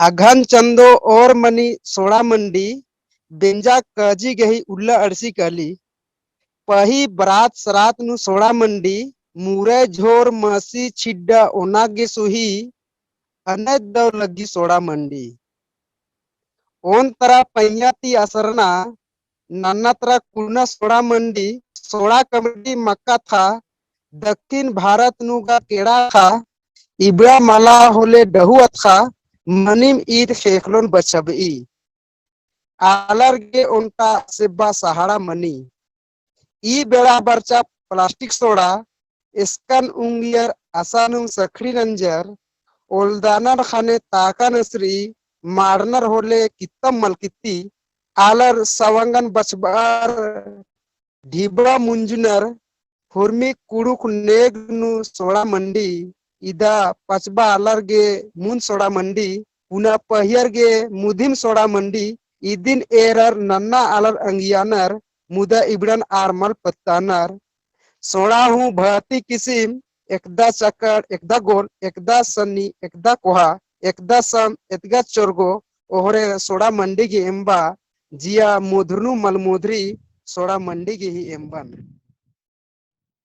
अघन चंदो और money soda मंडी बेंजा कजी गही उल्ला अड़सी कली पही बरात सरात नु सोड़ा मंडी मुरे झोर मसी छिड्डा ओना गे सुही अनद दव लगी सोड़ा मंडी ओन तरा पैयाती असरना नन्नतरा कुलना सोड़ा मंडी सोड़ा कमेटी मक्का था दक्षिण भारत नुगा केड़ा था इबड़ा माला होले डहु अथा मनिम ईद शेखलोन बचबई आलर गे उनका सिब्बा सहारा मनी ई बेड़ा बरचा प्लास्टिक सोड़ा इसकन उंगियर असानुम सखड़ी नंजर ओल्दानर खाने ताका नसरी मारनर होले कितम मलकिती आलर सवंगन बचबार ढीबड़ा मुंजुनर हुर्मी कुड़ुक नेग नु सोड़ा मंडी इदा पचबा आलर गे मुन सोड़ा मंडी उना पहियर गे मुदिम सोड़ा मंडी इदिन एरर नन्ना आलर अंगियानर मुदा इबड़न आरमल पत्तानर सोड़ा हूँ भती किसिम एकदा चक्कर एकदा गोल एकदा सन्नी एकदा कोहा एकदा सम एकदा चोरगो ओहरे सोड़ा मंडी की एम्बा जिया मोधरनु मलमोधरी सोड़ा मंडी की ही एम्बन।